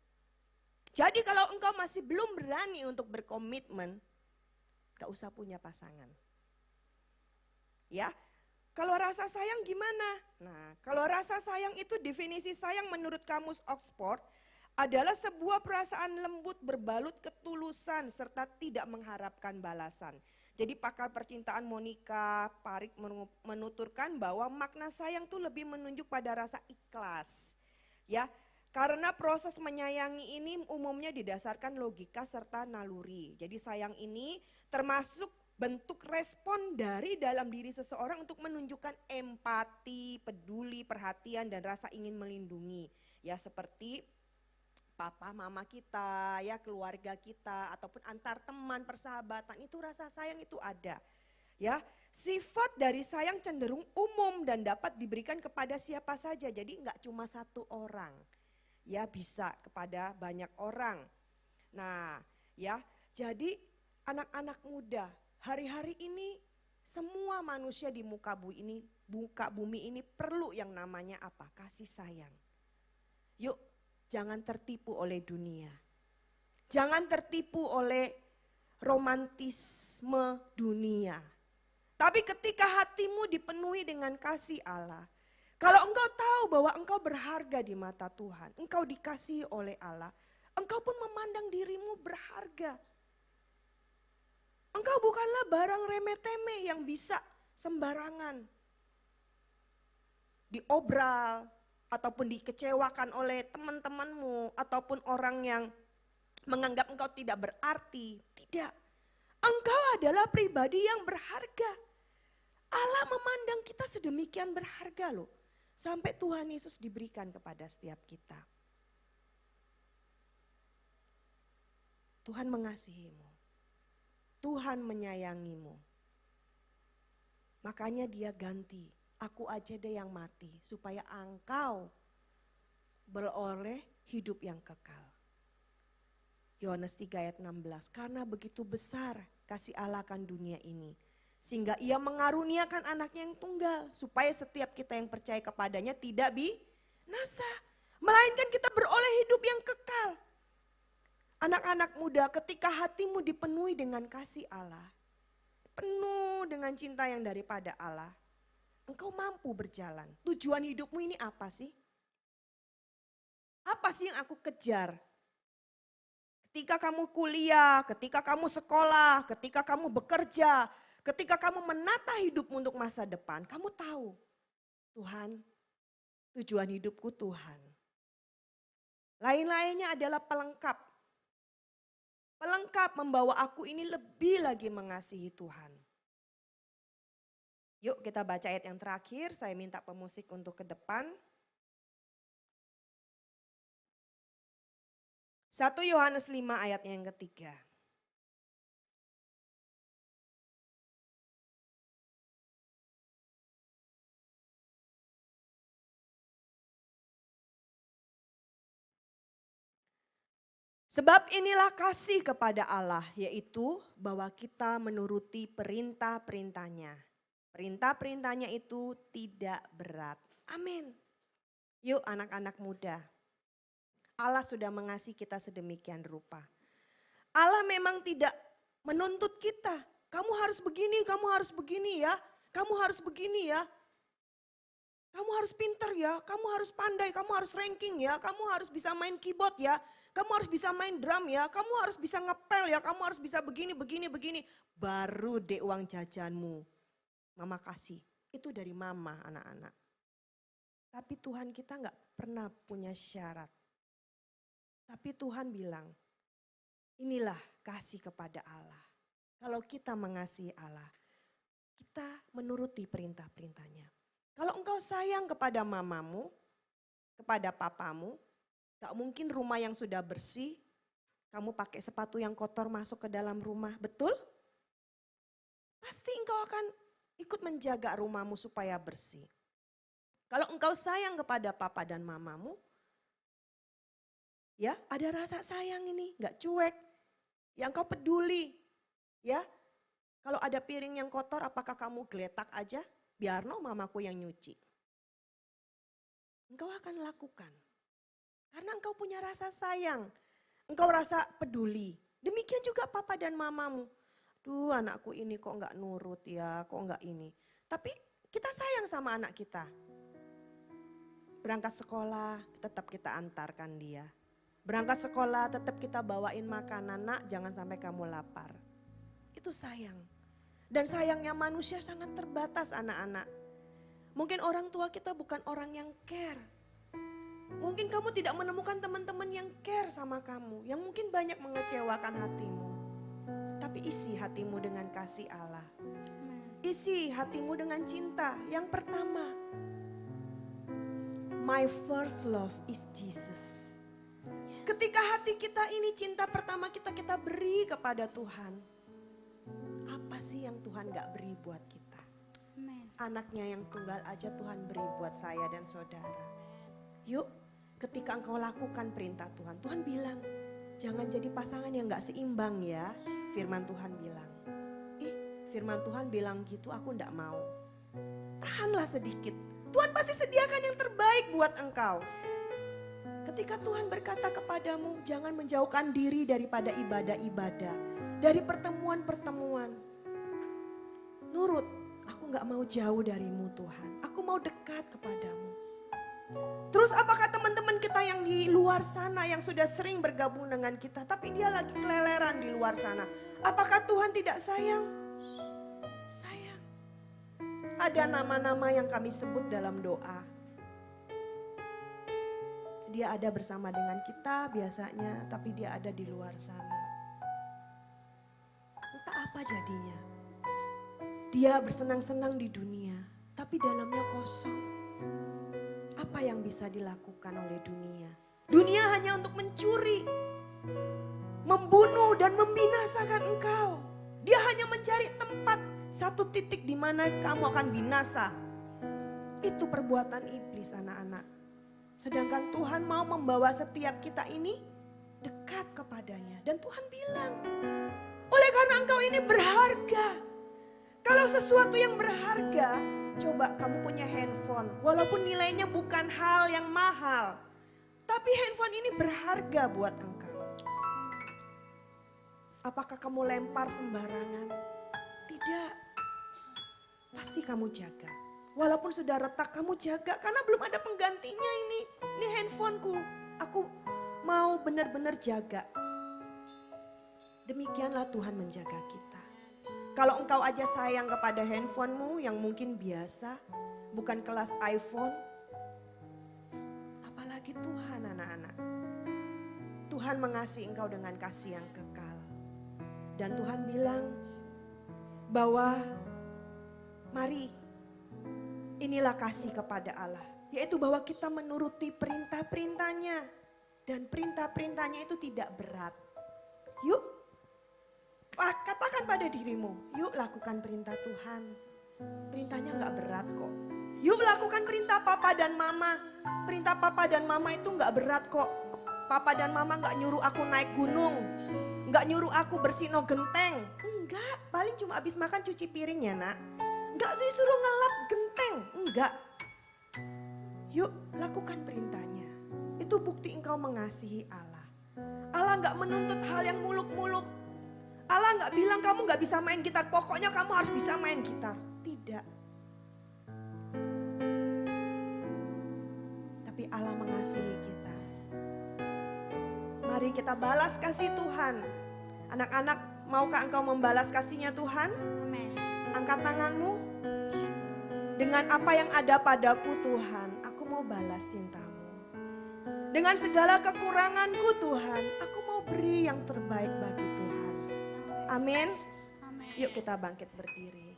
Jadi kalau engkau masih belum berani untuk berkomitmen, gak usah punya pasangan. Ya, kalau rasa sayang gimana? Nah, kalau rasa sayang itu definisi sayang menurut Kamus Oxford adalah sebuah perasaan lembut berbalut ketulusan serta tidak mengharapkan balasan. Jadi pakar percintaan Monica Parik menuturkan bahwa makna sayang itu lebih menunjuk pada rasa ikhlas. Ya, karena proses menyayangi ini umumnya didasarkan logika serta naluri. Jadi sayang ini termasuk bentuk respon dari dalam diri seseorang untuk menunjukkan empati, peduli, perhatian dan rasa ingin melindungi. Ya seperti papa mama kita, ya keluarga kita ataupun antar teman, persahabatan, itu rasa sayang itu ada. Ya, sifat dari sayang cenderung umum dan dapat diberikan kepada siapa saja. Jadi enggak cuma satu orang. Ya, bisa kepada banyak orang. Nah, ya, jadi anak-anak muda, hari-hari ini semua manusia di muka bumi ini perlu yang namanya apa? Kasih sayang. Yuk, jangan tertipu oleh dunia. Jangan tertipu oleh romantisme dunia. Tapi ketika hatimu dipenuhi dengan kasih Allah, kalau engkau tahu bahwa engkau berharga di mata Tuhan, engkau dikasihi oleh Allah, engkau pun memandang dirimu berharga. Engkau bukanlah barang remeh-temeh yang bisa sembarangan diobral ataupun dikecewakan oleh teman-temanmu ataupun orang yang menganggap engkau tidak berarti. Tidak, engkau adalah pribadi yang berharga. Allah memandang kita sedemikian berharga loh. Sampai Tuhan Yesus diberikan kepada setiap kita. Tuhan mengasihimu. Tuhan menyayangimu. Makanya dia ganti, aku aja deh yang mati supaya engkau beroleh hidup yang kekal. Yohanes 3 ayat 16, karena begitu besar kasih Allah akan dunia ini. Sehingga ia mengaruniakan anaknya yang tunggal. Supaya setiap kita yang percaya kepadanya tidak binasa. Melainkan kita beroleh hidup yang kekal. Anak-anak muda, ketika hatimu dipenuhi dengan kasih Allah. Penuh dengan cinta yang daripada Allah. Engkau mampu berjalan. Tujuan hidupmu ini apa sih? Apa sih yang aku kejar? Ketika kamu kuliah, ketika kamu sekolah, ketika kamu bekerja, ketika kamu menata hidupmu untuk masa depan, kamu tahu, Tuhan, tujuan hidupku Tuhan. Lain-lainnya adalah pelengkap. Pelengkap membawa aku ini lebih lagi mengasihi Tuhan. Yuk kita baca ayat yang terakhir, saya minta pemusik untuk ke depan. 1 Yohanes 5 ayat yang ketiga. Sebab inilah kasih kepada Allah, yaitu bahwa kita menuruti perintah-perintahnya. Perintah-perintahnya itu tidak berat. Amin. Yuk anak-anak muda, Allah sudah mengasihi kita sedemikian rupa. Allah memang tidak menuntut kita. Kamu harus begini ya. Kamu harus begini ya. Kamu harus pinter ya, kamu harus pandai, kamu harus ranking ya, kamu harus bisa main keyboard ya, kamu harus bisa main drum ya, kamu harus bisa ngepel ya, kamu harus bisa begini. Baru deh uang jajanmu. Mama kasih, itu dari mama anak-anak. Tapi Tuhan kita gak pernah punya syarat. Tapi Tuhan bilang, inilah kasih kepada Allah. Kalau kita mengasihi Allah, kita menuruti perintah-perintahnya. Kalau engkau sayang kepada mamamu, kepada papamu, gak mungkin rumah yang sudah bersih, kamu pakai sepatu yang kotor masuk ke dalam rumah, betul? Pasti engkau akan ikut menjaga rumahmu supaya bersih. Kalau engkau sayang kepada papa dan mamamu, ya ada rasa sayang ini, gak cuek, ya engkau peduli, ya. Kalau ada piring yang kotor, apakah kamu geletak aja? Biar no mamaku yang nyuci. Engkau akan lakukan. Karena engkau punya rasa sayang. Engkau rasa peduli. Demikian juga papa dan mamamu. Duh anakku ini kok enggak nurut ya, kok enggak ini. Tapi kita sayang sama anak kita. Berangkat sekolah tetap kita antarkan dia. Berangkat sekolah tetap kita bawain makanan, nak jangan sampai kamu lapar. Itu sayang. Dan sayangnya manusia sangat terbatas anak-anak. Mungkin orang tua kita bukan orang yang care. Mungkin kamu tidak menemukan teman-teman yang care sama kamu. Yang mungkin banyak mengecewakan hatimu. Tapi isi hatimu dengan kasih Allah. Isi hatimu dengan cinta. Yang pertama, my first love is Jesus. Ketika hati kita ini cinta pertama kita beri kepada Tuhan. Apa sih yang Tuhan gak beri buat kita? Anaknya yang tunggal aja Tuhan beri buat saya dan saudara. Yuk, ketika engkau lakukan perintah Tuhan, Tuhan bilang, jangan jadi pasangan yang gak seimbang ya. Firman Tuhan bilang, firman Tuhan bilang gitu aku gak mau. Tahanlah sedikit, Tuhan pasti sediakan yang terbaik buat engkau. Ketika Tuhan berkata kepadamu, jangan menjauhkan diri daripada ibadah-ibadah. Dari pertemuan-pertemuan. Nurut, aku gak mau jauh darimu Tuhan. Aku mau dekat kepadamu. Terus apakah teman-teman kita yang di luar sana yang sudah sering bergabung dengan kita. Tapi dia lagi keleleran di luar sana. Apakah Tuhan tidak sayang? Sayang. Ada nama-nama yang kami sebut dalam doa. Dia ada bersama dengan kita biasanya, tapi dia ada di luar sana. Entah apa jadinya. Dia bersenang-senang di dunia, tapi dalamnya kosong. Apa yang bisa dilakukan oleh dunia? Dunia hanya untuk mencuri, membunuh dan membinasakan engkau. Dia hanya mencari tempat, satu titik di mana kamu akan binasa. Itu perbuatan iblis anak-anak. Sedangkan Tuhan mau membawa setiap kita ini dekat kepadanya. Dan Tuhan bilang, oleh karena engkau ini berharga. Kalau sesuatu yang berharga, coba kamu punya handphone. Walaupun nilainya bukan hal yang mahal. Tapi handphone ini berharga buat engkau. Apakah kamu lempar sembarangan? Tidak. Pasti kamu jaga. Walaupun sudah retak kamu jaga karena belum ada penggantinya ini. Ini handphoneku. Aku mau benar-benar jaga. Demikianlah Tuhan menjaga kita. Kalau engkau aja sayang kepada handphonemu yang mungkin biasa. Bukan kelas iPhone. Apalagi Tuhan anak-anak. Tuhan mengasihi engkau dengan kasih yang kekal. Dan Tuhan bilang bahwa mari inilah kasih kepada Allah. Yaitu bahwa kita menuruti perintah-perintahnya. Dan perintah-perintahnya itu tidak berat. Yuk, katakan pada dirimu, yuk lakukan perintah Tuhan. Perintahnya gak berat kok. Yuk lakukan perintah papa dan mama. Perintah papa dan mama itu gak berat kok. Papa dan mama gak nyuruh aku naik gunung. Gak nyuruh aku bersihin genteng. Enggak, paling cuma habis makan cuci piring ya nak. Enggak disuruh ngelap genteng, enggak. Yuk lakukan perintahnya. Itu bukti engkau mengasihi Allah. Allah nggak menuntut hal yang muluk-muluk. Allah nggak bilang kamu nggak bisa main gitar, pokoknya kamu harus bisa main gitar. Tidak. Tapi Allah mengasihi kita. Mari kita balas kasih Tuhan. Anak-anak, maukah engkau membalas kasihnya Tuhan? Amin. Angkat tanganmu. Dengan apa yang ada padaku Tuhan, aku mau balas cintamu. Dengan segala kekuranganku Tuhan, aku mau beri yang terbaik bagi Tuhan. Amin. Yuk kita bangkit berdiri.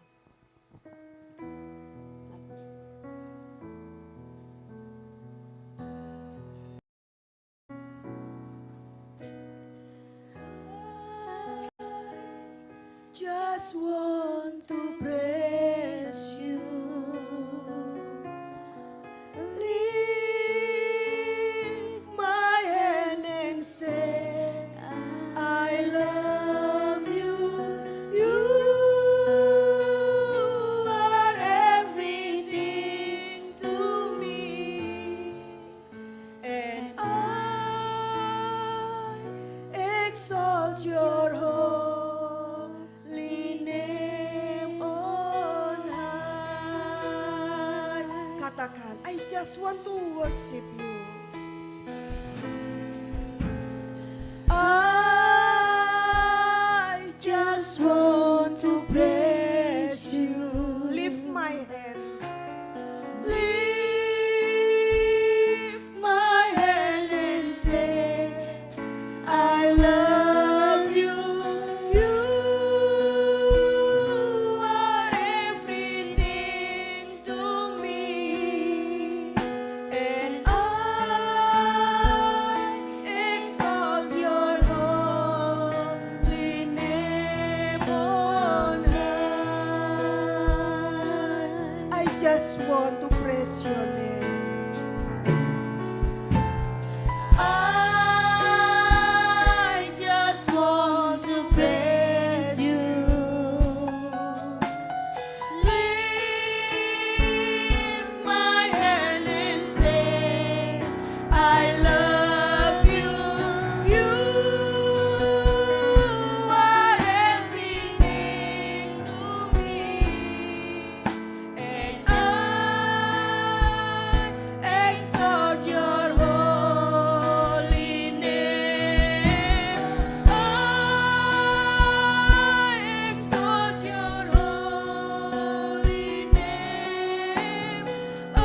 Just want to praise you. Lift my hand and say, I love you. You are everything to me. And I exalt your holy name on high. Katakan, I just want to worship you. I just want to praise you. Lift my hand. Lift my hand and say, I love you. You are everything to me. And I exalt your holy name on high. I just want to praise your name. I just want to praise you. Lift my hand and say, I love you. You are everything to me. And I exalt your holy name. I exalt your holy name. I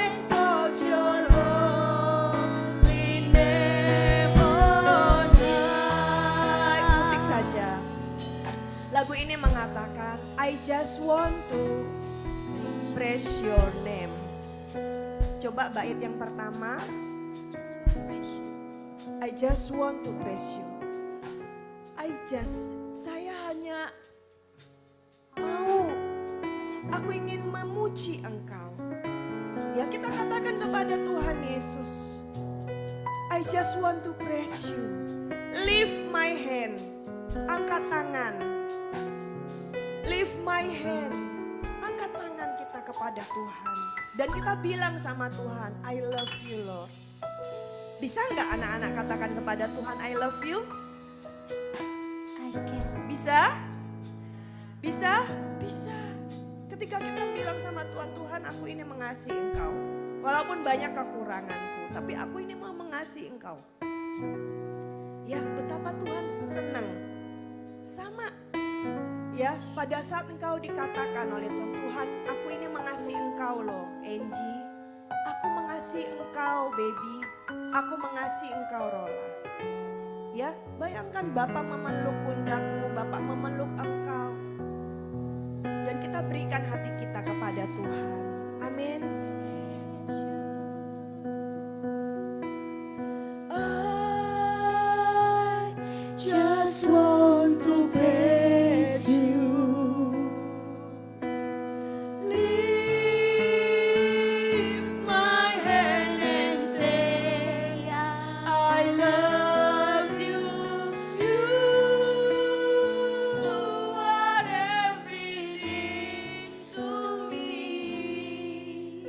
exalt your holy name on high. Musik saja. Lagu ini mengatakan, I just want to praise your name. Coba bait yang pertama. I just want to praise you. Saya hanya mau, aku ingin memuji engkau. Ya, kita katakan kepada Tuhan Yesus, I just want to praise you. Lift my hand, angkat tangan. Lift my hand, angkat tangan kita kepada Tuhan. Dan kita bilang sama Tuhan, I love you Lord. Bisa nggak anak-anak katakan kepada Tuhan, I love you? I can. Bisa? Bisa? Bisa. Ketika kita bilang sama Tuhan, Tuhan aku ini mengasihi engkau. Walaupun banyak kekuranganku, tapi aku ini mau mengasihi engkau. Ya, betapa Tuhan senang. Sama. Ya, pada saat engkau dikatakan oleh Tuhan, Tuhan aku ini mengasihi engkau loh, Angie. Aku mengasihi engkau, baby. Aku mengasihi engkau, Rola. Ya, bayangkan Bapak memeluk pundakmu, Bapak memeluk engkau. Dan kita berikan hati kita kepada Tuhan. Amin. I just want to praise you. Lift my hand and say, I love you. You are everything to me.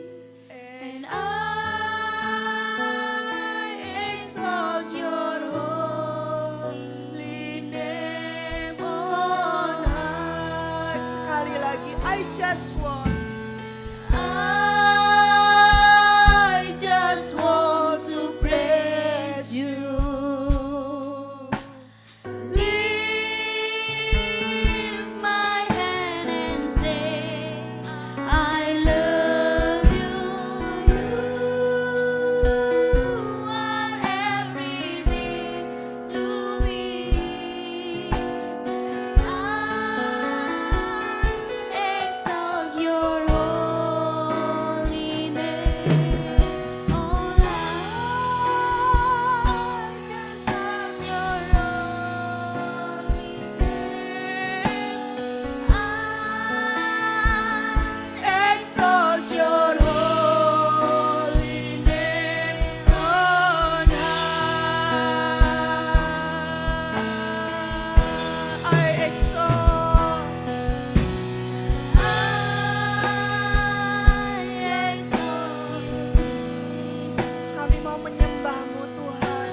sekali lagi. I just want. I just want to praise you. Lift my hand and say, I love you. You are everything to me. I exalt your holy name. Oh, I just exalt your holy name. I exalt your holy name on high. I exalt. Kami mau menyembah-Mu Tuhan.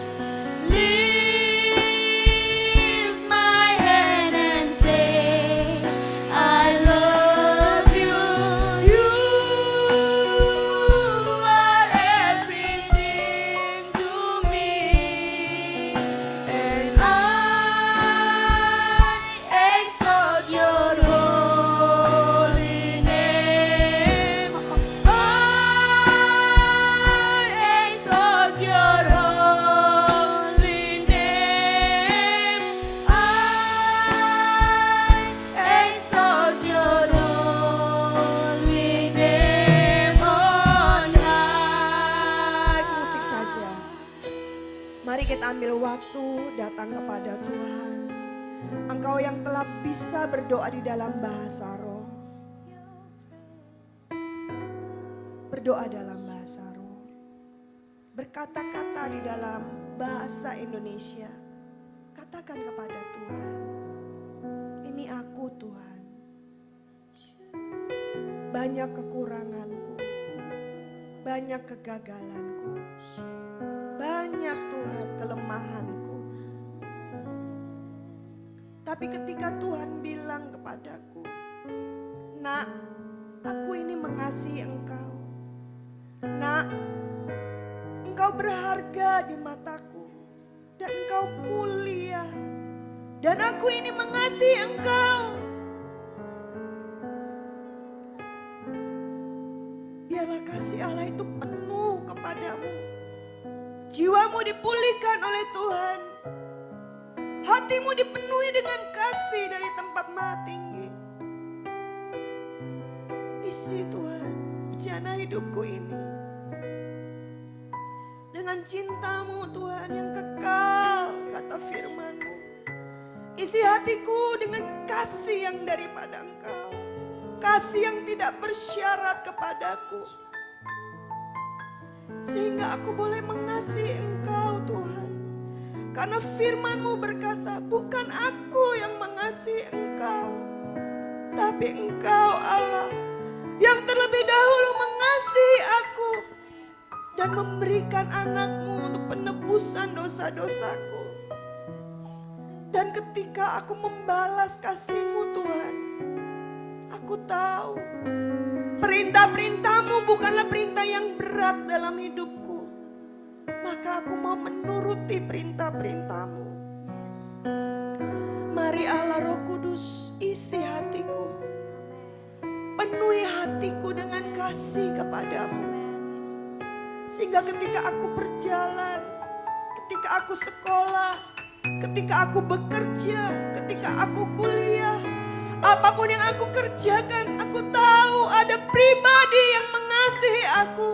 Lift my hand and say, I love you. You are everything to me, and I exalt your holy name. I exalt your holy name. I exalt your holy name on high. Musik saja. Mari kita ambil waktu datang kepada Tuhan. Engkau yang telah bisa berdoa di dalam bahasa roh. Berdoa dalam bahasa roh. Berkata-kata di dalam bahasa Indonesia. Katakan kepada Tuhan. Ini aku Tuhan. Banyak kekuranganku. Banyak kegagalanku. Banyak Tuhan kelemahanku. Tapi ketika Tuhan bilang kepadaku, Nak, aku ini mengasihi engkau. Nak, engkau berharga di mataku. Dan engkau mulia. Dan aku ini mengasihi engkau. Biarlah kasih Allah itu penuh kepadamu. Jiwamu dipulihkan oleh Tuhan. Hatimu dipenuhi dengan kasih dari tempat maha tinggi. Isi Tuhan bejana hidupku ini dengan cintamu Tuhan yang kekal, kata firman-Mu. Isi hatiku dengan kasih yang daripada Engkau. Kasih yang tidak bersyarat kepadaku. Sehingga aku boleh mengasihi Engkau Tuhan. Karena firman-Mu berkata, bukan aku yang mengasihi Engkau, tapi Engkau Allah yang terlebih dahulu mengasihi aku dan memberikan anak-Mu untuk penebusan dosa-dosaku. Dan ketika aku membalas kasih-Mu Tuhan, aku tahu perintah-perintah-Mu bukanlah perintah yang berat dalam hidupku. Maka aku mau menuruti perintah-perintah-Mu. Mari Allah Roh Kudus isi hatiku. Penuhi hatiku dengan kasih kepadamu. Sehingga ketika aku berjalan, ketika aku sekolah, ketika aku bekerja, ketika aku kuliah, apapun yang aku kerjakan, aku tahu ada pribadi yang mengasihi aku.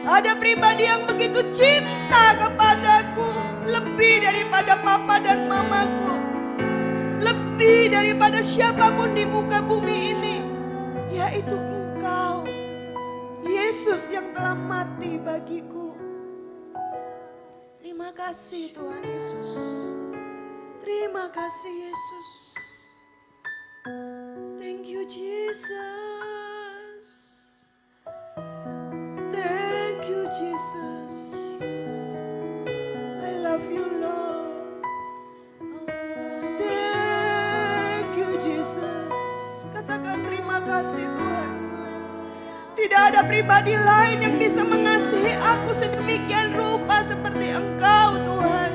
Ada pribadi yang begitu cinta kepadaku, lebih daripada papa dan mamaku, lebih daripada siapapun di muka bumi ini, yaitu Engkau, Yesus yang telah mati bagiku. Terima kasih Tuhan Yesus. Terima kasih Yesus. Thank you Jesus. Thank you Jesus. I love you Lord. Thank you Jesus. Katakan terima ada pribadi lain yang bisa mengasihi aku sedemikian rupa seperti Engkau Tuhan.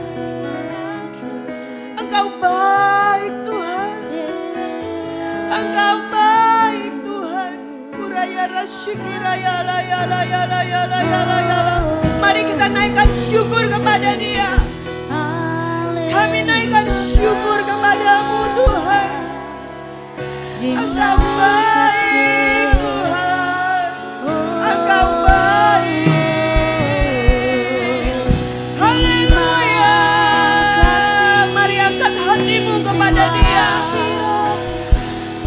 Engkau baik Tuhan. Engkau baik Tuhan. Uraya rasyiki raya la ya la ya la ya la ya la ya la. Mari kita naikkan syukur kepada Dia. Kami naikkan syukur kepadamu Tuhan. Engkau baik Tuhan. Engkau baik. Haleluya. Mari angkat hatimu kepada Dia.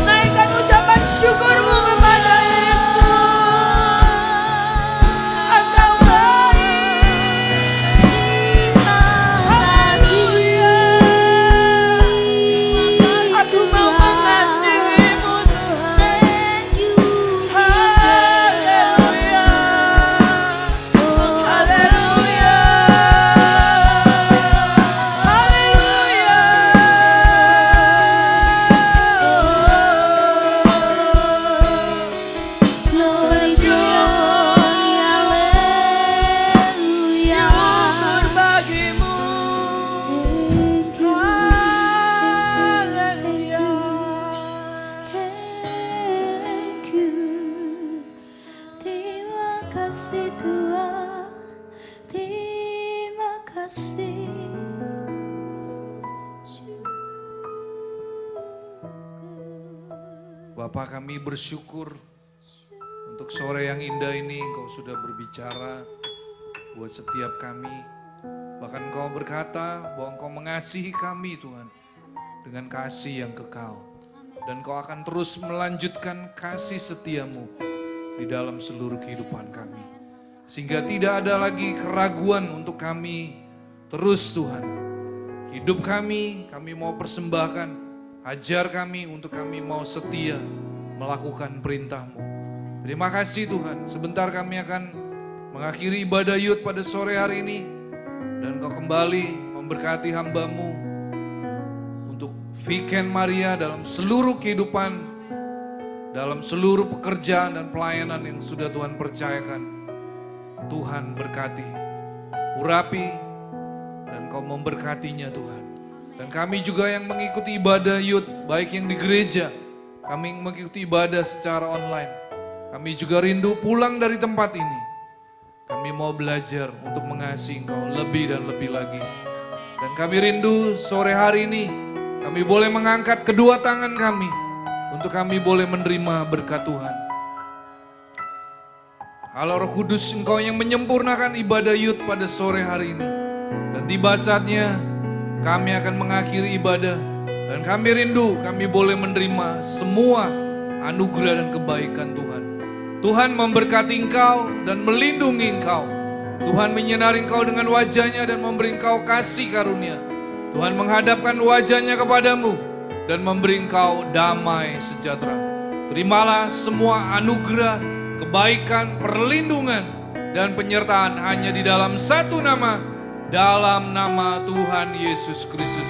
Naikkan ucapan syukurmu kepada Yesus. Engkau baik. Haleluya. Aku mau mengasihimu Tuhan. Haleluya. Haleluya. Haleluya. Glory, glory, haleluya. Syukur bagimu. Thank you, Haleluya. thank you. Terima kasih Tuhan, terima kasih. Bapa, kami bersyukur untuk sore yang indah ini Engkau sudah berbicara buat setiap kami. Bahkan Engkau berkata bahwa Engkau mengasihi kami Tuhan dengan kasih yang kekal. Dan Engkau akan terus melanjutkan kasih setiamu di dalam seluruh kehidupan kami. Sehingga tidak ada lagi keraguan untuk kami terus Tuhan. Hidup kami mau persembahkan. Ajar kami untuk kami mau setia melakukan perintah-Mu. Terima kasih Tuhan. Sebentar kami akan mengakhiri ibadah Yud pada sore hari ini. Dan Engkau kembali memberkati hamba-Mu untuk Viken Maria dalam seluruh kehidupan, dalam seluruh pekerjaan dan pelayanan yang sudah Tuhan percayakan. Tuhan berkati, urapi, dan Engkau memberkatinya Tuhan. Dan kami juga yang mengikuti ibadah Yud, baik yang di gereja, kami yang mengikuti ibadah secara online. Kami juga rindu pulang dari tempat ini. Kami mau belajar untuk mengasihi Engkau lebih dan lebih lagi. Dan kami rindu sore hari ini, kami boleh mengangkat kedua tangan kami, untuk kami boleh menerima berkat Tuhan. Allah Roh Kudus, Engkau yang menyempurnakan ibadah Yud pada sore hari ini. Dan tiba saatnya kami akan mengakhiri ibadah. Dan kami rindu kami boleh menerima semua anugerah dan kebaikan Tuhan. Tuhan memberkati Engkau dan melindungi Engkau. Tuhan menyinari Engkau dengan wajahnya dan memberi Engkau kasih karunia. Tuhan menghadapkan wajahnya kepadamu dan memberi Engkau damai sejahtera. Terimalah semua anugerah, kebaikan, perlindungan, dan penyertaan hanya di dalam satu nama, dalam nama Tuhan Yesus Kristus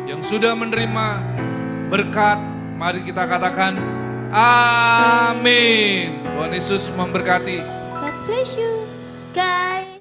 yang sudah menerima berkat. Mari kita katakan amin. Tuhan Yesus memberkati. God bless you guys.